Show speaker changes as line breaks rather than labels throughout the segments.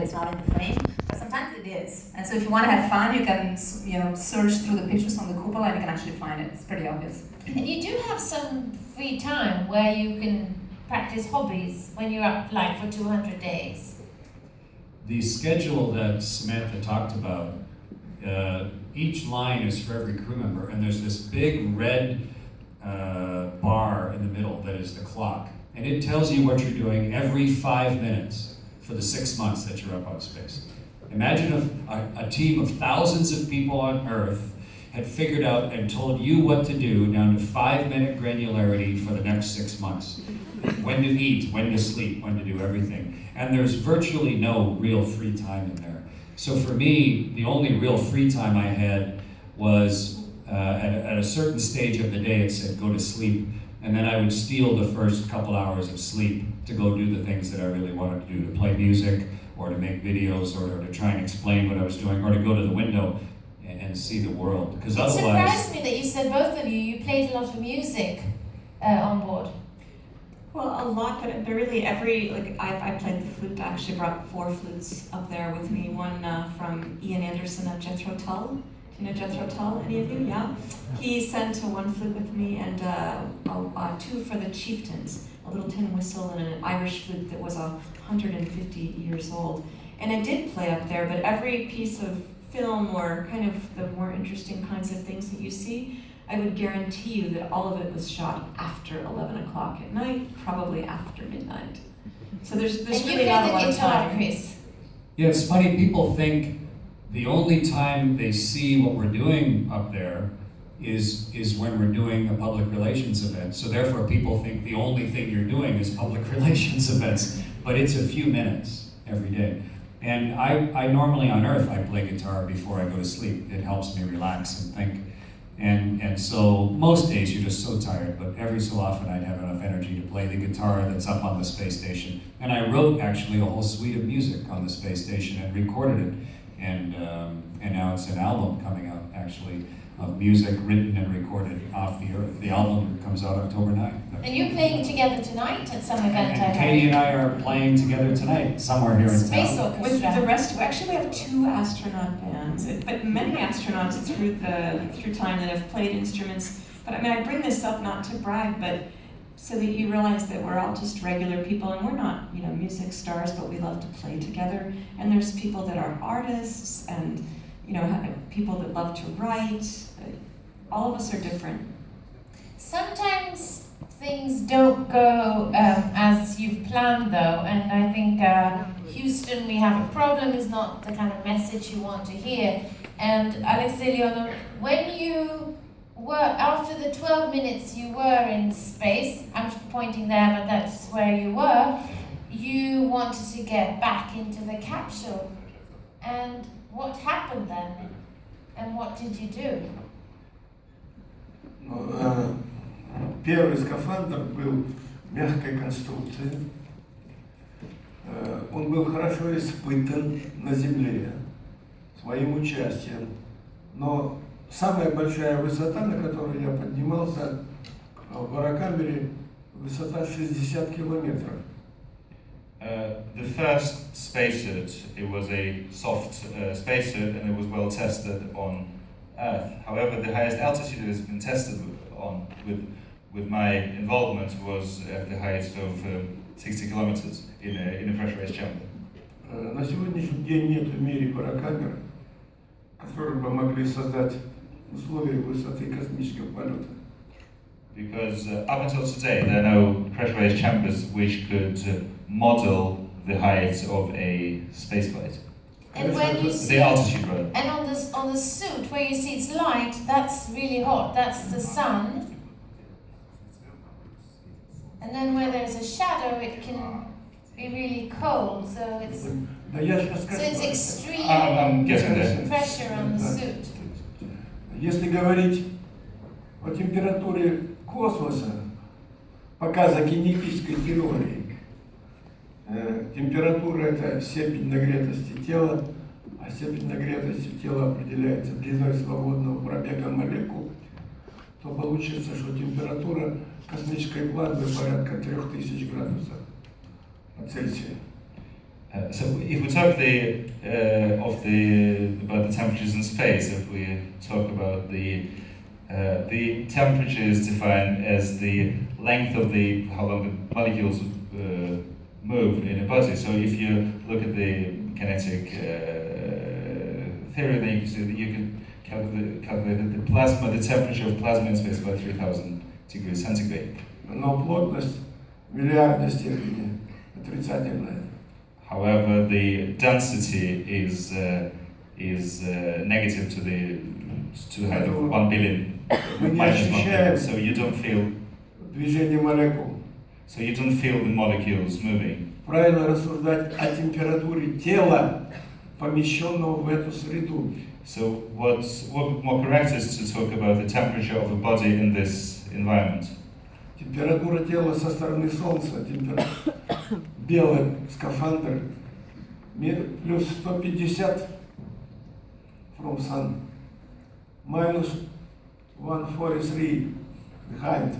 it's not in the frame, but sometimes it is. And so if you want to have fun, you can search through the pictures on the cupola and you can actually find it. It's pretty obvious.
And you do have some free time where you can practice hobbies when you're up like for 200 days.
The schedule that Samantha talked about, each line is for every crew member, and there's this big red bar in the middle that is the clock. And it tells you what you're doing every 5 minutes for the 6 months that you're up on space. Imagine a team of thousands of people on Earth had figured out and told you what to do down to 5-minute granularity for the next 6 months. When to eat, when to sleep, when to do everything. And there's virtually no real free time in there. So for me, the only real free time I had was at a certain stage of the day it said go to sleep, and then I would steal the first couple hours of sleep to go do the things that I really wanted to do, to play music, or to make videos, or to try and explain what I was doing, or to go to the window and see the world. Because
It
otherwise...
surprised me that you said, both of you played a lot of music on board.
Well, a lot, but really I played the flute. I actually brought 4 flutes up there with me. One from Ian Anderson of Jethro Tull. Do you know Jethro Tull, any of you? Yeah? He sent 1 flute with me and 2 for the Chieftains, a little tin whistle and an Irish flute that was 150 years old. And I did play up there, but every piece of film or kind of the more interesting kinds of things that you see, I would guarantee you that all of it was shot after 11 o'clock at night, probably after midnight. So there's really not a lot of time.
Chris.
Yeah, it's funny, people think the only time they see what we're doing up there is when we're doing a public relations event. So therefore people think the only thing you're doing is public relations events, but it's a few minutes every day. And I normally on Earth, I play guitar before I go to sleep. It helps me relax and think. And so most days you're just so tired, but every so often I'd have enough energy to play the guitar that's up on the space station. And I wrote actually a whole suite of music on the space station and recorded it. And now it's an album coming out actually of music written and recorded off the Earth. The album comes out October 9th.
And you're playing together tonight at some event,
And Katie and I are playing together tonight somewhere here in
Space
town.
Orchestra.
With the rest, actually we have 2 astronaut bands, but many astronauts through time that have played instruments. But I mean, I bring this up not to brag, but so that you realize that we're all just regular people, and we're not, music stars, but we love to play together. And there's people that are artists, and people that love to write. All of us are different.
Sometimes things don't go as you've planned, though, and I think Houston, we have a problem is not the kind of message you want to hear. And Alexei Leonov, when you were, after the 12 minutes you were in space, I'm pointing there, but that's where you were, you wanted to get back into the capsule. And what happened then? And what did you do?
Первый скафандр был мягкой конструкции. Он был хорошо испытан на Земле своим участием. Но самая большая высота, на которую я поднимался в барокамере, высота 60 километров.
The first spacesuit, it was a soft spacesuit and it was well tested on Earth. However, the highest altitude it has been tested on with my involvement was at the height of 60 kilometers in a pressurized chamber.
На сегодняшний день нет в мире барокамер, которые бы могли создать условия высоты космического полета.
Because up until today, there are no pressurized chambers which could model the height of a spaceflight.
And when you see,
the altitude, rather.
and on the suit where you see it's light, that's really hot. That's the sun. And then where there's a shadow, it can be really cold. So it's extreme
I'm getting there.
pressure on the suit.
Если говорить о температуре космоса, пока за кинетической теорией, температура – это степень нагретости тела, а степень нагретости тела определяется длиной свободного пробега молекул, то получится, что температура космической плазмы порядка 3000 градусов по Цельсию.
So if we talk about the temperatures in space, if we talk about the temperature is defined as the length of how long the molecules move in a body. So if you look at the kinetic theory, then you can see that you can calculate the plasma, the temperature of plasma in space is about 3000 degrees centigrade.
Но плотность в миллиардной степени отрицательная.
However, the density is negative to the height of 1 billion
Мы не
minus 1 billion.
ощущаем
So you don't feel
движение молекул.
the molecules moving.
Правильно рассуждать о температуре тела, помещенного в эту среду.
So what more correct is to talk about the temperature of a body in this environment.
Температура тела со стороны Солнца, белый скафандр, плюс 150 from sun, minus 143 behind,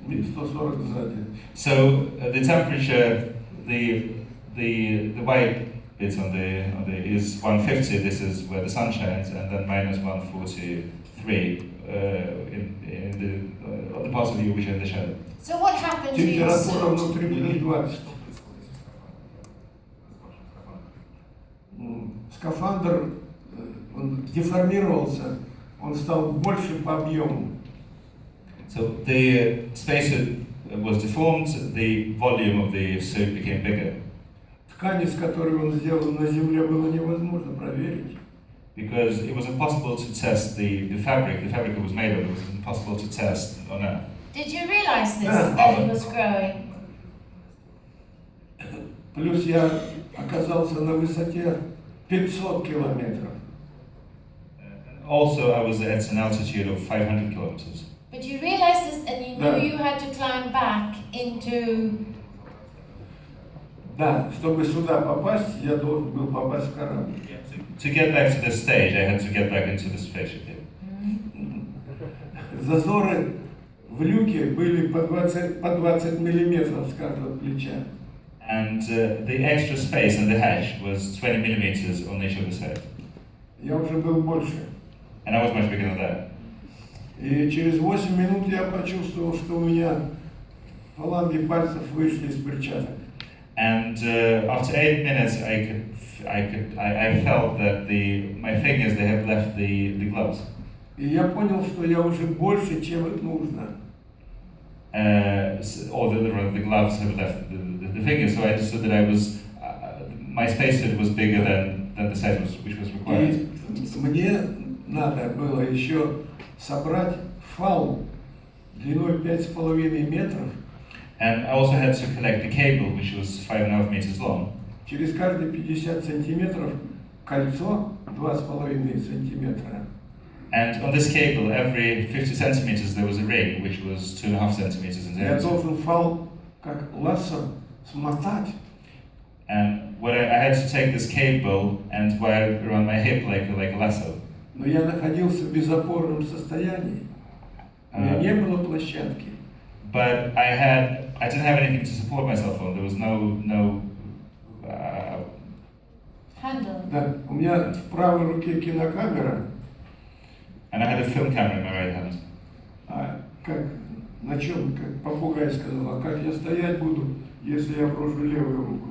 140 сзади.
So the temperature, the white bit on the is 150. This is where the sun shines, and then minus 143 in the part of you which are in the shadow.
So what happened to your
Температура
suit?
внутри плюс 20. Скафандр, он деформировался, он стал больше по объему.
So the spacesuit was deformed. The volume of the suit became bigger
Ткань, из которой он сделан на Земле, было невозможно проверить.
because it was impossible to test the fabric. The fabric it was made of, it was impossible to test on Earth.
Did you realize this,
Yeah.
that it was growing?
Плюс я оказался на высоте 500 километров.
Also, I was at an altitude of 500 kilometers.
But you realized this and you knew
Yeah.
you had to climb back into...
Да, чтобы сюда попасть, я должен был попасть в корабль.
To get back to this stage, I had to get back into the spaceship here.
Зазоры в люке были по 20 миллиметров с каждого плеча.
And the extra space in the hatch was 20 millimeters on each of the side.
Я уже был больше.
And I was much bigger than that.
И через 8 минут я почувствовал, что у меня фаланги пальцев вышли из перчаток.
And after 8 minutes, I felt that my fingers, they had left the gloves.
И я понял, что я уже больше, чем это нужно.
Or the gloves have left the fingers, so I understood that I was, my spacesuit was bigger than the size which was required.
И мне надо было еще собрать фал длиной 5,5 метров.
And I also had to collect the cable, which was 5.5 meters long.
Через каждые 50 сантиметров кольцо 2,5 сантиметра.
And on this cable, every 50 centimeters, there was a ring, which was 2.5 centimeters in
Я
diameter.
должен фал как лассо смотать.
And what I had to take this cable and wire it around my hip like a lasso.
Но я находился в безопорном состоянии. У меня не было площадки.
But I didn't have anything to support myself on. There was no
handle.
Да, у меня в правой руке кинокамера,
and I had a film camera in my right hand.
а как на чем, как попугай сказал, а как я стоять буду, если я брошу левую руку?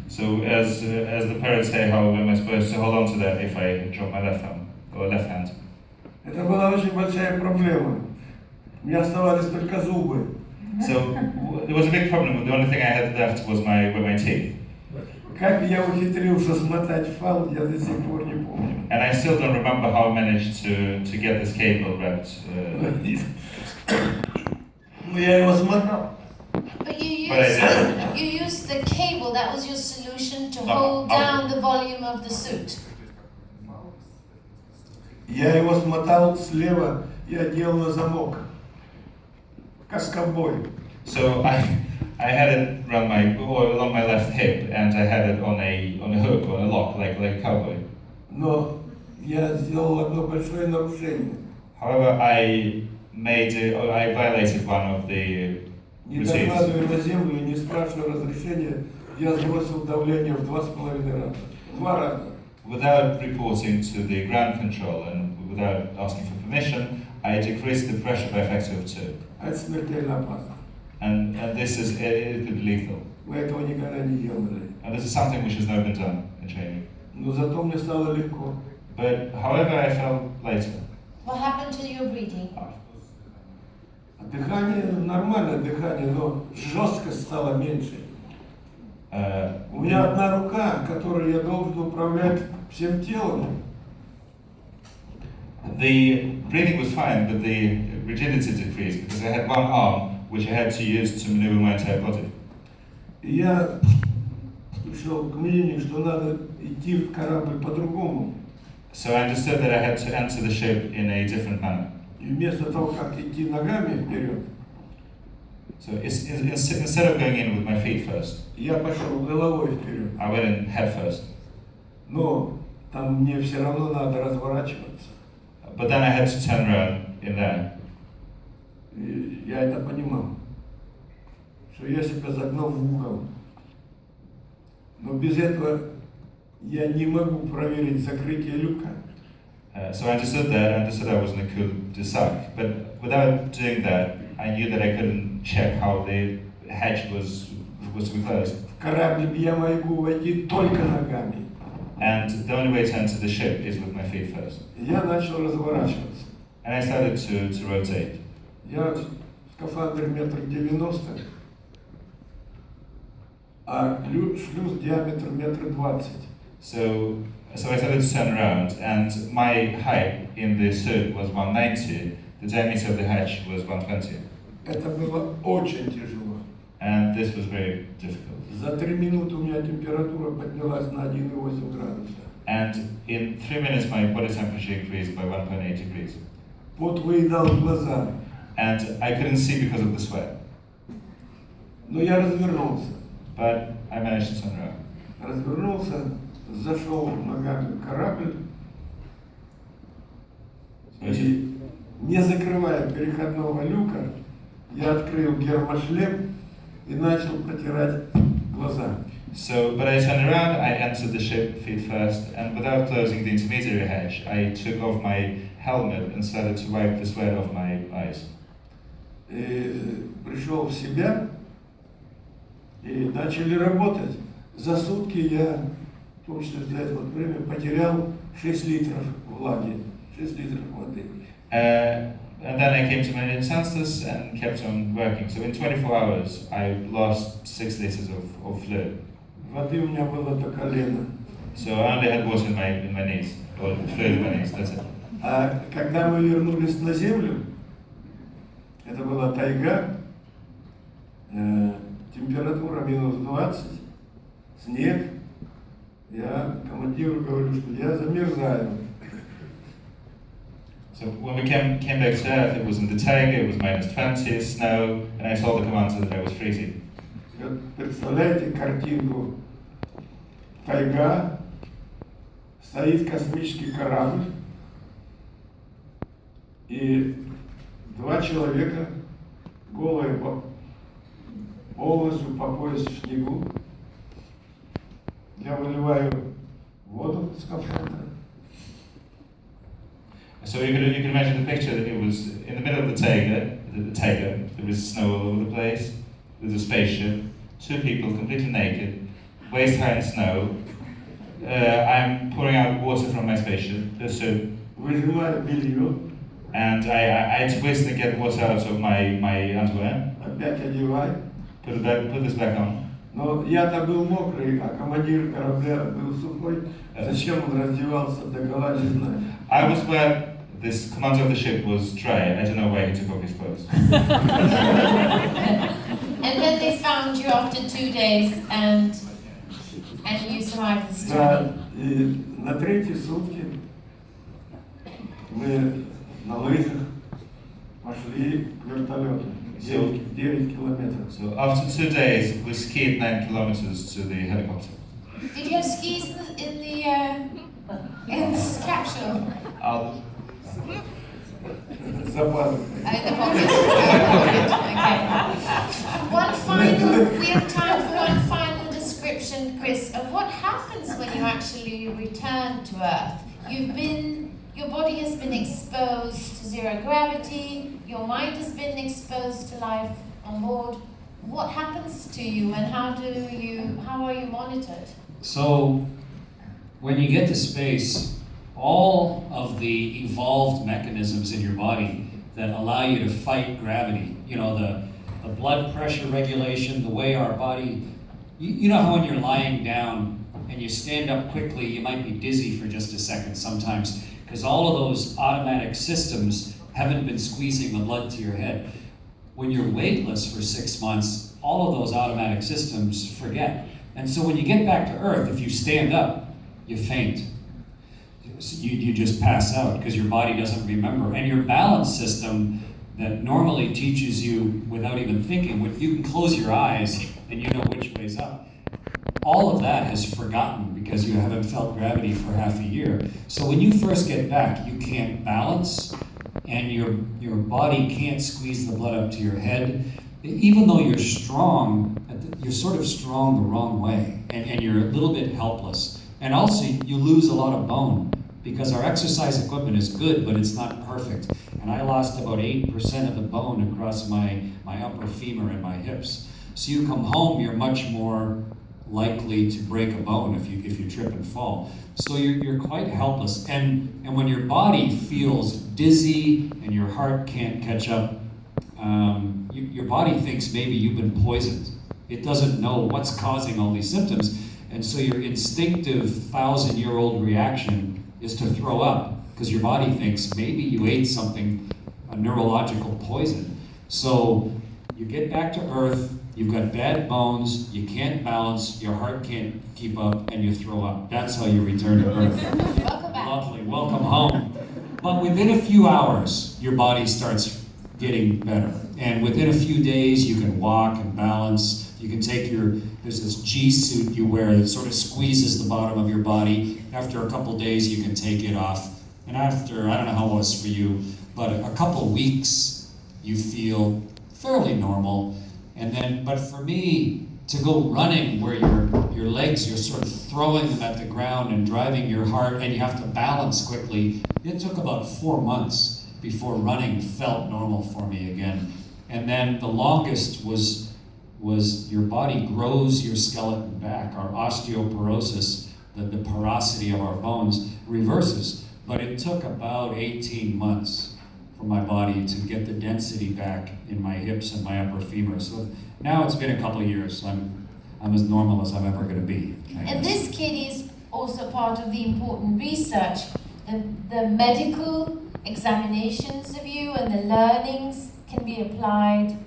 So as the parrots say, how am I supposed to hold on to that if I drop my left arm or left hand?
Это была очень большая проблема. У меня оставались только зубы.
So there was a big problem. The only thing I had left was my teeth.
Как я ухитрился смотать фал, я до сих пор не помню.
And I still don't remember how I managed to get this cable wrapped.
Ну я его смотал.
But you
But
used the cable, that was your solution to
No,
hold
okay.
down the volume of the suit.
Я его смотал слева и одел на замок. Как ковбой.
So I had it along my left hip, and I had it on a hook, on a lock, like a cowboy.
Но я сделал одно большое нарушение.
However, I violated one of the
Не докладывая на землю и не спрашивая разрешения, я сбросил давление в 2,5 раза. 2 раза.
Without reporting to the ground control and without asking for permission, I decreased the pressure by a factor of 2.
А это смертельно опасно.
And this is, it could be lethal.
Мы этого никогда не делали.
And this is something which has never been done in training.
Но зато мне стало легко.
But however I felt later,
What happened to your breathing?
А дыхание, нормальное дыхание, но жесткость стала меньше. У меня одна рука, которой я должен управлять всем телом.
the breathing was fine, but the rigidity decreased because I had one arm which I had to use to maneuver my entire body.
И я пришел к мнению, что надо идти в корабль по-другому.
So I understood that I had to enter the ship in a different manner.
И вместо того, как идти ногами вперед,
So instead of going in with my feet first,
я пошел головой вперед.
I went in head first.
Но там мне все равно надо разворачиваться.
But then I had to turn around in there.
И я это понимал, что я себя загнал в угол. Но без этого я не могу проверить закрытие люка.
So I understood that. I understood I was in a cul-de-sac. But without doing that, I knew that I couldn't check how the hatch was to be closed.
В корабль я могу войти только ногами.
And the only way to enter the ship is with my feet first.
Я начал разворачиваться.
And I started to rotate.
Я в скафандре 1,90 м, а шлюз диаметр 1,20 м.
So I started to turn around, and my height in the suit was 190. The diameter of the hatch was 120.
Это было очень тяжело.
And this was very difficult.
За 3 минуты у меня температура поднялась на 1,8 градуса.
And in 3 minutes, my body temperature increased by 1.8 degrees.
Пот выедал глаза.
And I couldn't see because of the sweat.
Но я развернулся.
But I managed to turn around.
Развернулся, зашел ногами в корабль и, не закрывая переходного люка, я открыл гермошлем и начал протирать глаза.
So, but I turned around, I entered the ship feet first, and without closing the intermediary hatch, I took off my helmet and started to wipe the sweat off my eyes.
И пришел в себя и начали работать. За сутки я, в том числе за это вот время, потерял 6 литров влаги, 6 литров воды.
And then I came to my senses and kept on working. So in 24 hours, I lost 6 liters of fluid.
Воды у меня было до колена.
So I only had water in my knees, or fluid in my knees, that's it.
А когда мы вернулись на землю, это была тайга, температура минус 20, снег. Я командиру говорю, что я замерзаю.
So when we came back to Earth, it was in the taiga, it was minus 20, snow, and I told the commander that I was freezing.
Вот представляете картинку? Тайга, стоит космический корабль, и 2 человека, голые полностью по пояс в снегу. Я выливаю воду с скафандра.
So you can imagine the picture that it was in the middle of the taiga, there was snow all over the place, there's a spaceship, 2 people completely naked, waist high in snow. I'm pouring out water from my spaceship, the suit,
Выжимаю белье,
and I twist and get water out of my underwear,
опять одеваю.
put this back on.
Но я-то был мокрый, а командир корабля был сухой. Зачем он раздевался догола, не знаю.
I was wet, this commander of the ship was dry, I don't know why he took off his clothes.
And then they found you after 2 days, and you survived this
Да,
journey.
и на 3-е сутки мы на лыжах пошли к вертолету. 9 километров.
So after 2 days, we skied 9 kilometers to the helicopter.
Did you have skis in the capsule?
За пазухой.
In the pocket. Okay. We have time for one final description actually return to Earth. Your body has been exposed to zero gravity, your mind has been exposed to life on board. What happens to you and how are you monitored?
So, when you get to space, all of the evolved mechanisms in your body that allow you to fight gravity, you know, the blood pressure regulation, the way our body, you know how when you're lying down and you stand up quickly, you might be dizzy for just a second sometimes, because all of those automatic systems haven't been squeezing the blood to your head. When you're weightless for 6 months, all of those automatic systems forget. And so when you get back to Earth, if you stand up, you faint. You just pass out because your body doesn't remember. And your balance system that normally teaches you without even thinking, you can close your eyes and you know which way's up. All of that has forgotten because you haven't felt gravity for half a year. So when you first get back, you can't balance and your body can't squeeze the blood up to your head. Even though you're strong, you're sort of strong the wrong way and you're a little bit helpless. And also you lose a lot of bone because our exercise equipment is good, but it's not perfect. And I lost about 8% of the bone across my upper femur and my hips. So you come home, you're much more likely to break a bone if you trip and fall. So you're quite helpless. And when your body feels dizzy and your heart can't catch up, your body thinks maybe you've been poisoned. It doesn't know what's causing all these symptoms. And so your instinctive 1,000-year-old reaction is to throw up because your body thinks maybe you ate something, a neurological poison. So you get back to Earth, you've got bad bones, you can't balance, your heart can't keep up, and you throw up. That's how you return to Earth.
Welcome back.
Lovely, welcome home. But within a few hours, your body starts getting better. And within a few days, you can walk and balance. You can take there's this G suit you wear that sort of squeezes the bottom of your body. After a couple days, you can take it off. And after, I don't know how it was for you, but a couple weeks, you feel fairly normal. And then, but for me, to go running where your legs, you're sort of throwing them at the ground and driving your heart, and you have to balance quickly, it took about 4 months before running felt normal for me again. And then the longest was your body grows your skeleton back. Our osteoporosis, the porosity of our bones, reverses. But it took about 18 months for my body to get the density back in my hips and my upper femur. So now it's been a couple of years. So I'm as normal as I'm ever going to be.
And this kit is also part of the important research, the medical examinations of you and the learnings can be applied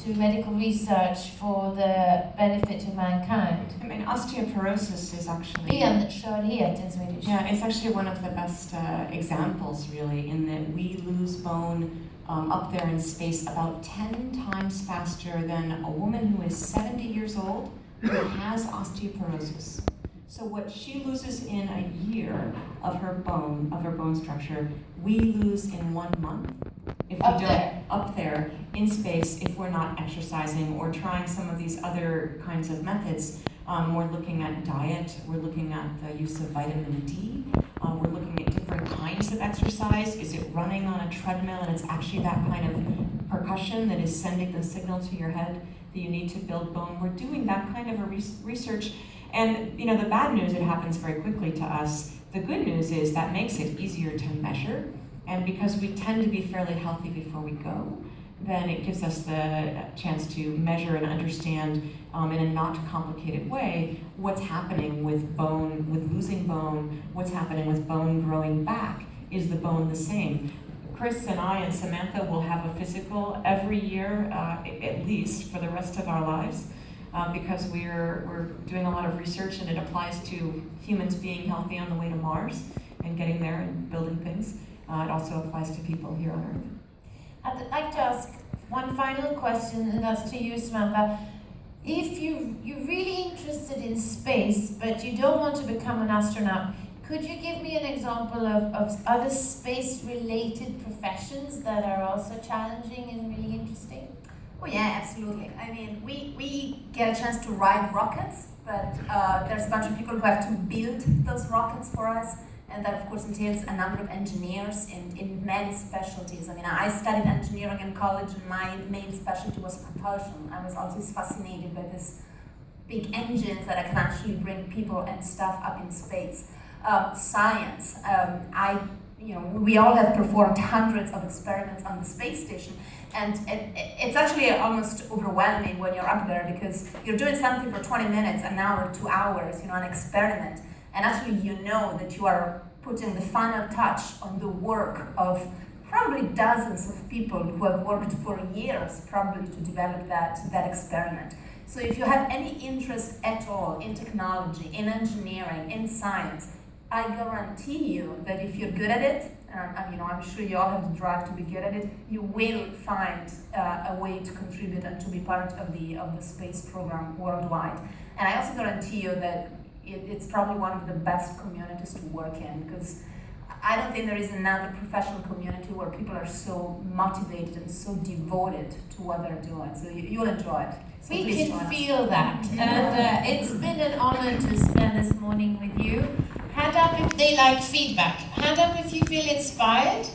to medical research for the benefit of mankind.
I mean, osteoporosis is actually...
Shown here in Swedish.
Yeah, it's actually one of the best examples, really, in that we lose bone up there in space about 10 times faster than a woman who is 70 years old who has osteoporosis. So what she loses in a year of her bone structure, we lose in 1 month. If we up there in space, if we're not exercising or trying some of these other kinds of methods. We're looking at diet, we're looking at the use of vitamin D, we're looking at different kinds of exercise. Is it running on a treadmill and it's actually that kind of percussion that is sending the signal to your head that you need to build bone? We're doing that kind of a research. And you know, the bad news, it happens very quickly to us. The good news is that makes it easier to measure. And because we tend to be fairly healthy before we go, then it gives us the chance to measure and understand in a not complicated way what's happening with bone, with losing bone, what's happening with bone growing back. Is the bone the same? Chris and I and Samantha will have a physical every year, at least for the rest of our lives, because we're doing a lot of research and it applies to humans being healthy on the way to Mars and getting there and building things. It also applies to people here on Earth.
I'd like to ask one final question, and that's to you, Samantha. If you're really interested in space, but you don't want to become an astronaut, could you give me an example of other space-related professions that are also challenging and really interesting?
Oh yeah, absolutely. I mean, we get a chance to ride rockets but there's a bunch of people who have to build those rockets for us, and that of course entails a number of engineers in many specialties. I mean, I studied engineering in college, and my main specialty was propulsion. I was always fascinated by this big engines that I can actually bring people and stuff up in space. Science, we all have performed hundreds of experiments on the space station, and it's actually almost overwhelming when you're up there, because you're doing something for 20 minutes, an hour, 2 hours, an experiment, and actually you know that you are putting the final touch on the work of probably dozens of people who have worked for years probably to develop that experiment. So if you have any interest at all in technology, in engineering, in science, I guarantee you that if you're good at it, I'm sure you all have the drive to be good at it, you will find a way to contribute and to be part of the space program worldwide. And I also guarantee you that it's probably one of the best communities to work in, because I don't think there is another professional community where people are so motivated and so devoted to what they're doing. So you'll enjoy it. So
We
please
can
join us.
feel that, and it's been an honor to spend this morning with you. Hand up if they like feedback. Hand up if you feel inspired.